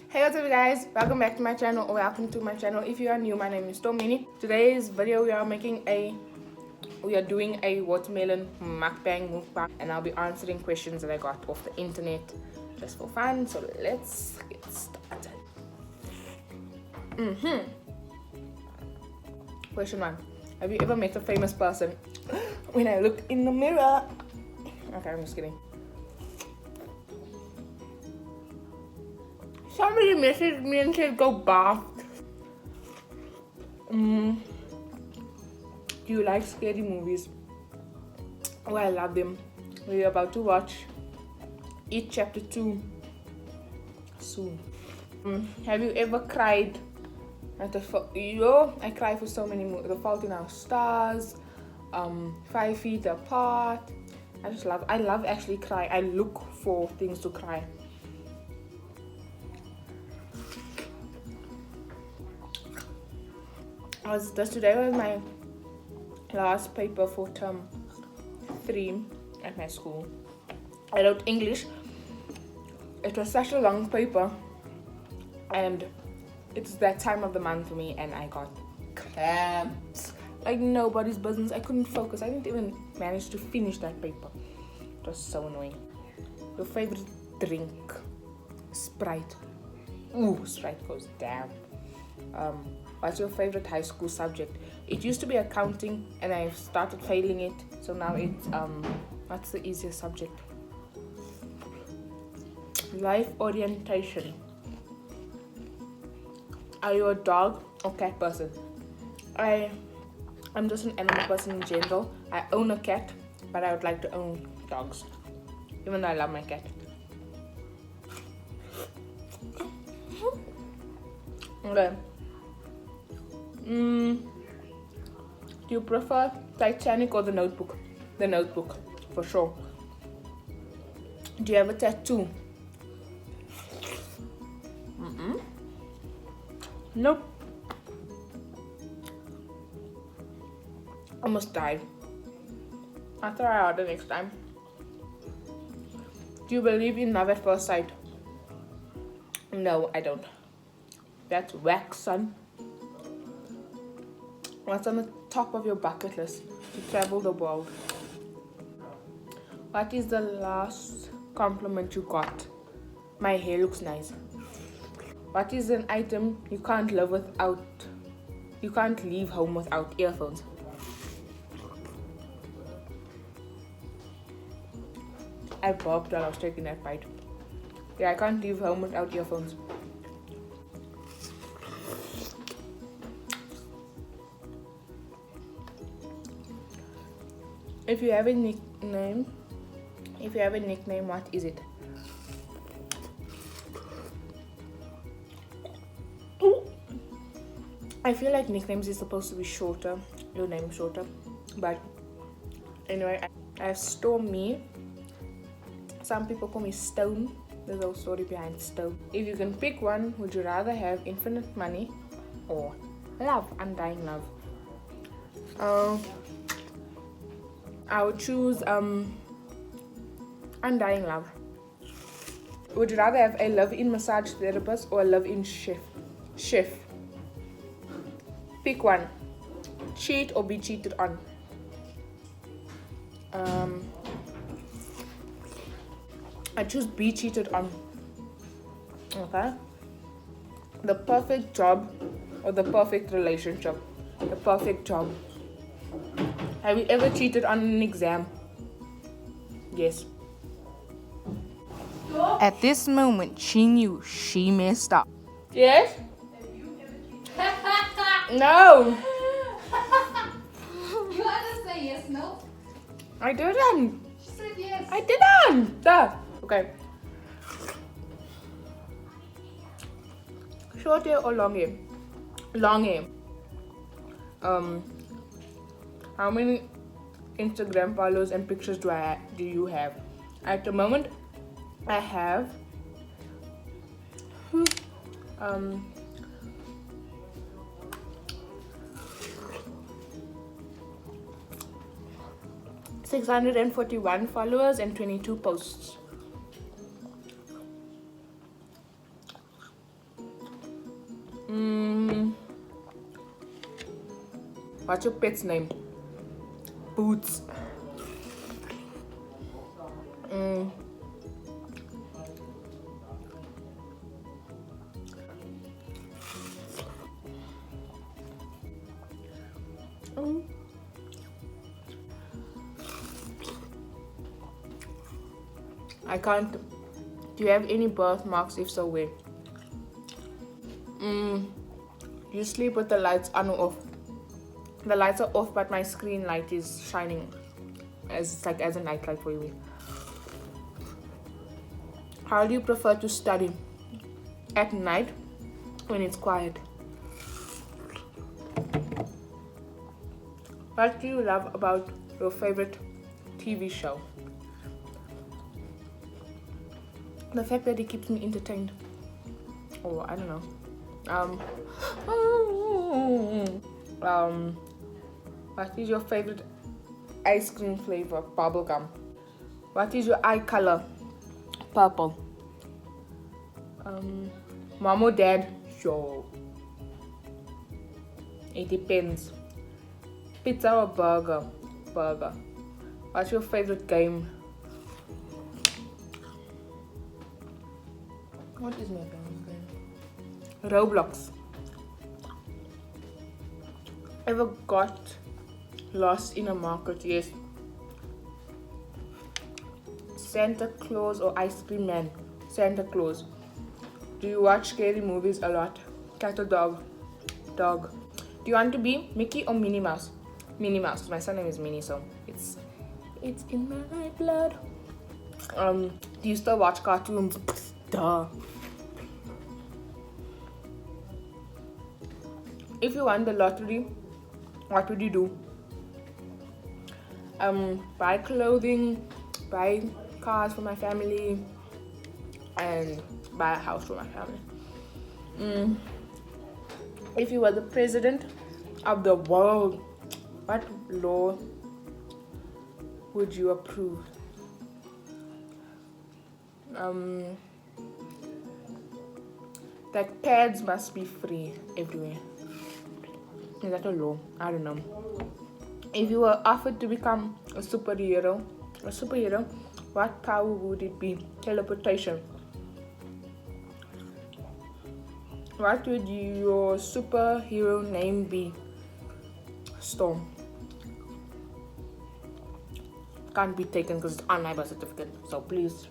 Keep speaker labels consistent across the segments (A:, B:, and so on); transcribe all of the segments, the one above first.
A: Hey, what's up guys, welcome back to my channel, or welcome to my channel. If you are new, my name is Tomini. Today's video we are doing a watermelon mukbang, and I'll be answering questions that I got off the internet just for fun. So let's get started. Question 1. Have you ever met a famous person? When I look in the mirror. Okay, I'm just kidding. Somebody messaged me and said go bath. Do you like scary movies? Oh, I love them. We're about to watch It Chapter 2 soon. Have you ever cried at I cry for so many movies. The Fault in Our Stars, 5 Feet Apart. I love actually cry. I look for things to cry. Today was my last paper for term 3 at my school. I wrote English. It was such a long paper, and it's that time of the month for me, and I got cramps like nobody's business. I couldn't focus. I didn't even manage to finish that paper. It was so annoying. Your favorite drink? Sprite. Ooh, Sprite goes down. What's your favorite high school subject? It used to be accounting, and I've started failing it, so now it's what's the easiest subject? Life orientation. Are you a dog or cat person? I'm just an animal person in general. I own a cat, but I would like to own dogs, even though I love my cat. Okay. Do you prefer Titanic or The Notebook? The Notebook, for sure. Do you have a tattoo? Nope. Almost died. I'll try harder next time. Do you believe in love at first sight? No, I don't. That's whack, son. What's on the top of your bucket list? To travel the world. What is the last compliment you got? My hair looks nice. What is an item you can't live without? You can't leave home without earphones. I burped while I was taking that bite. Yeah, I can't leave home without earphones. If you have a nickname, what is it? I feel like nicknames is supposed to be shorter, your name shorter, but anyway, I have Stormy. Some people call me Stone. There's a story behind Stone. If you can pick one, would you rather have infinite money or love, undying love? I would choose undying love. Would you rather have a love-in massage therapist or a love-in chef? Pick one. Cheat or be cheated on? I choose be cheated on. Okay. The perfect job or the perfect relationship? The perfect job. Have you ever cheated on an exam? Yes. At this moment, she knew she messed up. Yes? No.
B: You had to say yes, no?
A: I didn't.
B: She said yes.
A: I didn't. Duh. Okay. Short hair or long hair? Long hair. How many Instagram followers and pictures do you have? At the moment, I have 641 followers and 22 posts. What's your pet's name? Boots. I can't. Do you have any birthmarks? If so, where? You sleep with the lights on or off? The lights are off, but my screen light is shining as a nightlight for you. How do you prefer to study? At night, when it's quiet. What do you love about your favorite TV show? The fact that it keeps me entertained. Oh, I don't know. What is your favorite ice cream flavor? Bubblegum. What is your eye color? Purple. Mom or dad? Sure. It depends. Pizza or burger? Burger. What's your favorite game? What is my favorite game? Roblox. Ever got lost in a market? Yes. Santa Claus or Ice Cream Man? Santa Claus. Do you watch scary movies a lot? Cat or dog? Dog. Do you want to be Mickey or Minnie Mouse? Minnie Mouse. My surname is Minnie, so it's in my blood. Do you still watch cartoons? Duh. If you won the lottery, what would you do? Buy clothing, buy cars for my family, and buy a house for my family. If you were the president of the world, what law would you approve? That pads must be free everywhere. Is that a law? I don't know. If you were offered to become a superhero, what power would it be? Teleportation. What would your superhero name be? Storm. Can't be taken because it's on my birth certificate. So please.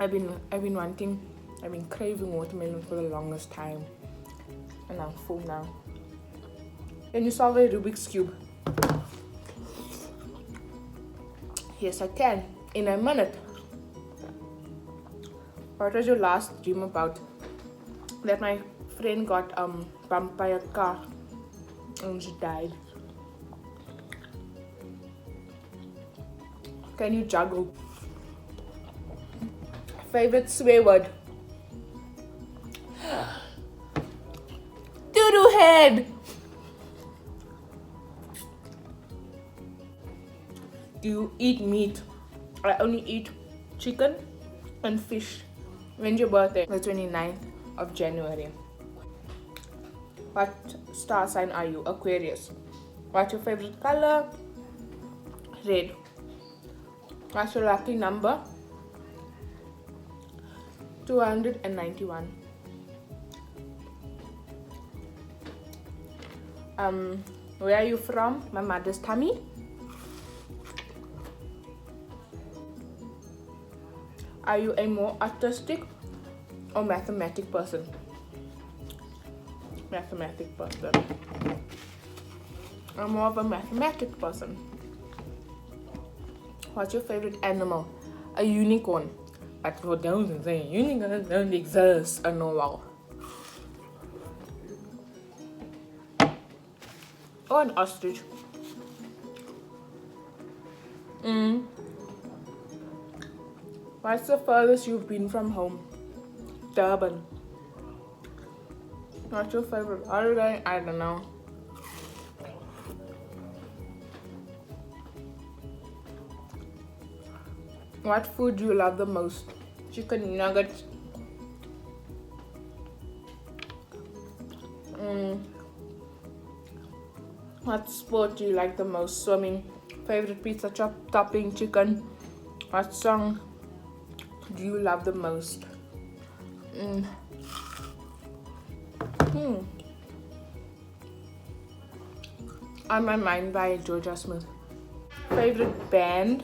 A: I've been craving watermelon for the longest time, and I'm full now. Can you solve a Rubik's Cube? Yes, I can, in a minute. What was your last dream about? That my friend got bumped by a car and she died. Can you juggle? Favorite swear word? Doo-doo head! Do you eat meat? I only eat chicken and fish. When's your birthday? The 29th of January. What star sign are you? Aquarius. What's your favorite color? Red. What's your lucky number? 291. Where are you from? My mother's tummy. Are you a more artistic or mathematic person? Mathematic person. I'm more of a mathematic person. What's your favorite animal? A unicorn. But for those who say unicorns don't exist, I know well. Or an ostrich. What's the furthest you've been from home? Durban. What's your favorite holiday? I don't know. What food do you love the most? Chicken nuggets. What sport do you like the most? Swimming. Favorite pizza topping? Chicken. What song do you love the most? On My Mind by Georgia Smith. Favorite band?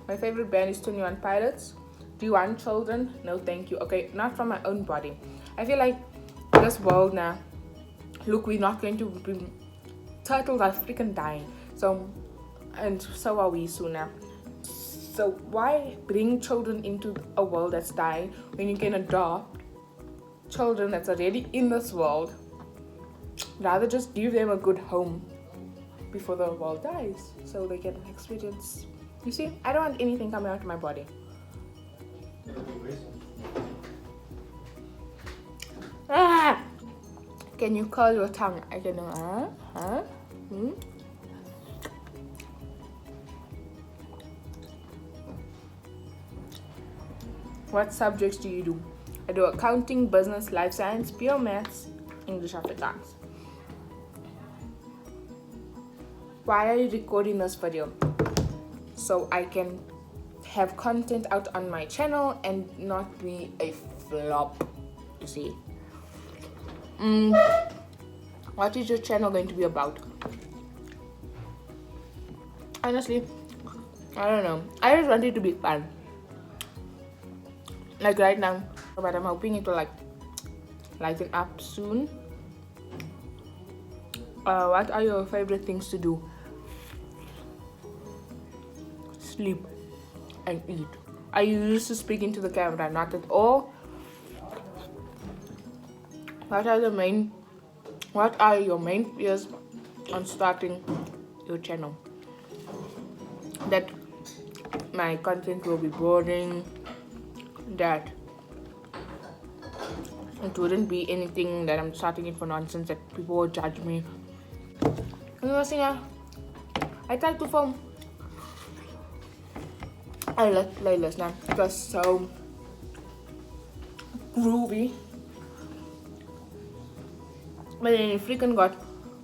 A: My favorite band is 21 Pilots. Do you want children? No, thank you. Okay, not from my own body. I feel like this world now, look, we're not going to be, turtles are freaking dying. So are we soon now. So why bring children into a world that's dying when you can adopt children that's already in this world? Rather just give them a good home before the world dies, so they can experience. You see, I don't want anything coming out of my body. Can you curl your tongue? I can do. What subjects do you do? I do accounting, business, life science, pure maths, English, Afrikaans. Why are you recording this video? So I can have content out on my channel and not be a flop, you see. What is your channel going to be about? Honestly, I don't know. I just want it to be fun. Like right now, but I'm hoping it will like lighten up soon. What are your favorite things to do? Sleep and eat. Are you used to speaking to the camera? Not at all. What are your main fears on starting your channel? That my content will be boring, that it wouldn't be anything, that I'm starting it for nonsense, that people will judge me. You know, I tried to film a playlist now. It was so groovy, but then it freaking got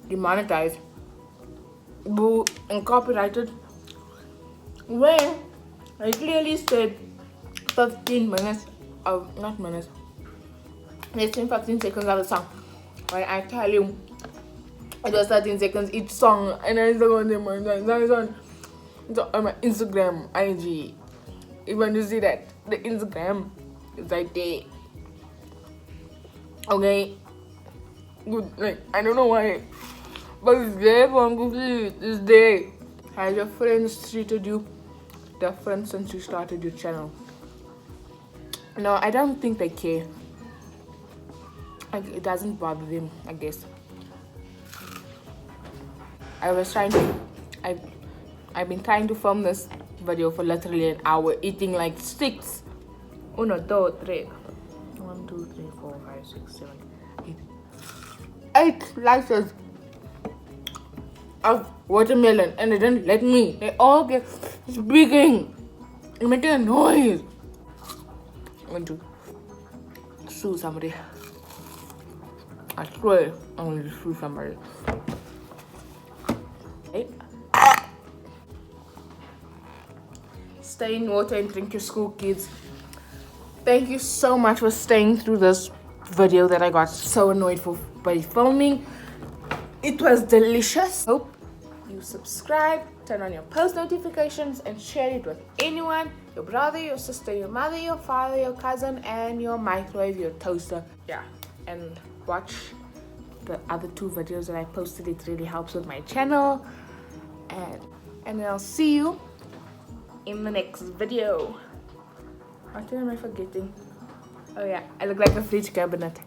A: demonetized, boo, and copyrighted. When I clearly said 15 minutes of, not minutes, let's say 15 seconds of the song. When I tell you it was 13 seconds each song, and I still on my Instagram, IG. Even you see that the Instagram is right there. Okay, good. Like, I don't know why, but it's there for me. It's there. Has your friends treated you different since you started your channel? No, I don't think they care. Like, it doesn't bother them, I guess. I've been trying to film this video for literally an hour, eating like 6. 1, 2, 3. 1, 2, 3, 4, 5, 6, 7, 8 slices of watermelon, and they didn't let me. They all get speaking and making a noise. I'm going to sue somebody. I swear I'm going to sue somebody. Okay. Stay in water and drink your school, kids. Thank you so much for staying through this video that I got so annoyed by filming. It was delicious. Hope you subscribe, turn on your post notifications, and share it with anyone. Your brother, your sister, your mother, your father, your cousin, and your microwave, your toaster. Yeah, and watch the other 2 videos that I posted. It really helps with my channel. And I'll see you in the next video. What am I forgetting? Oh yeah, I look like a fridge cabinet.